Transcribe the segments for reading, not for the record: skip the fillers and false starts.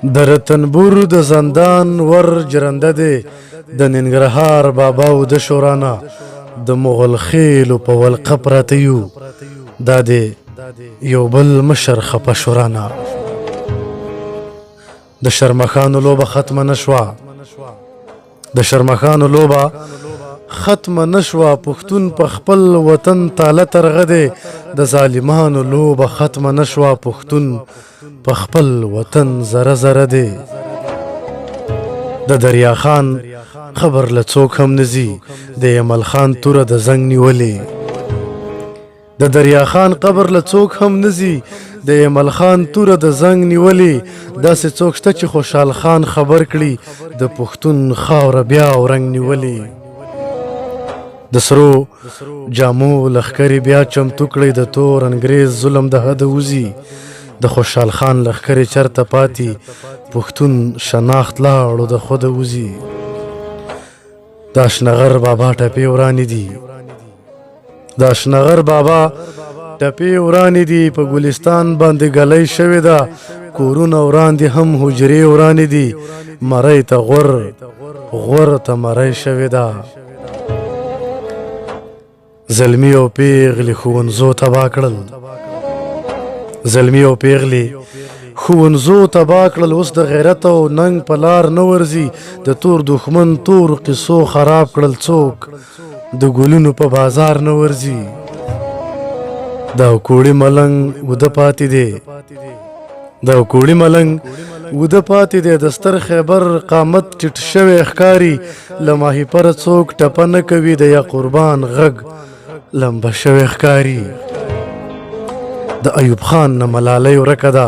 در تنبور د زندان ور جرنده دی د ننګرهار باباو د شورانا د مغل خیلو په ولقه پراته یو دا دی یو بل مشر خپه شورانا د شرمخانو لوبه ختمه نشوه د شرمخانو لوبه ختمه نشوه پښتون په خپل وطن تاله ترغه دی د ظالمانو لوبه ختمه نشوه پښتون په خپل وطن زره زره دی د دریا خان خبر له څوک هم نزي د یمل خان توره د زنګ نیولې د دریا خان قبر له څوک هم نزي د یمل خان توره د زنګ نیولې داسې څوک شته چې خوشحال خان خبر کړي د پښتون خاوره بیا ورنګ نیولې د سرو جامو لښکرې بیا چمتو کړی د تور انګریز ظلم د حد وځي د خوشحال خان لښکرې چرته پاتې پښتون شناخت لاړو د خوده وځي د اشنغر بابا ټپې ورانې دي د اشنغر بابا ټپې ورانې دي په ګلستان باندې ګلۍ شوې ده کورونه وران دي هم حجرې ورانې دي مرۍ ته غور ته مرۍ شوې ده زلمي او پیغلې ښوونځو تباه کړل زلمی او پیغلی ښوونځو تباه کړل اوس د غیرت او ننګ په لار نه ورځي د تور دښمن تور قصو خراب کړل څوک د ګلونو په بازار نه ورځي دا کوړی ملنګ وده پاتې دی دا کوړی ملنګ وده پاتې دی د ستر خیبر قامت ټیټ شوی ښکاري له ماهیپر څوک ټپه نه کوي د یا قربان غږ لمبه شوی ښکاري د ایوب خان نه ملالۍ ورکه ده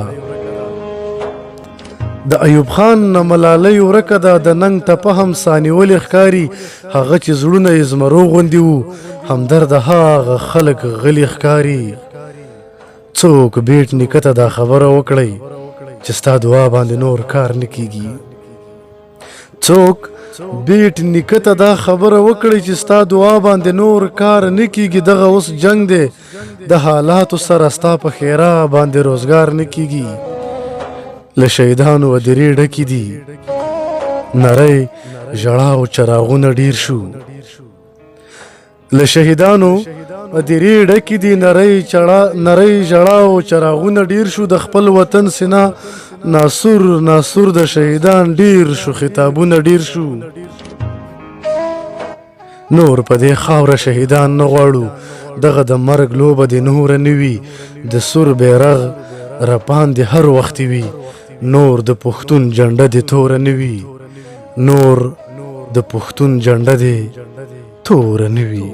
د ایوب خان نه ملالۍ ورکه ده د ننګ ټپه هم سانیولې ښکاري هغه چې زړونه یې زمرو غوندې وو همدرده هغه خلک غلي ښکاري څوک بیټ نیکه ته دا خبره وکړئ چې ستا دعا باندې نور کار نه کیږي څوک بیټ نیکه ته دا خبره وکړئ چې ستا دعا باندې نور کار نه کیږي دغه اوس جنگ دی د حالاتو سره ستا په خیره باندې روزګار نه کیږي له شهیدانو ودرې ډکې دي نری ژړا او چراغونه ډیر شو له شهیدانو ودرې ډکې دي نری ژړا او چراغونه ډیر شو د خپل وطن سینا ناسور د شهیدان ډیر شو خطابونه ډیر شو نور په دې خاوره شهیدان نه غواړو دغه د مرګ لوبه د نور نه وي د سور بیرغ رپان د هر وخت وي نور د پښتون جنډه د تور نه وي نور د پښتون جنډه د تور نه وي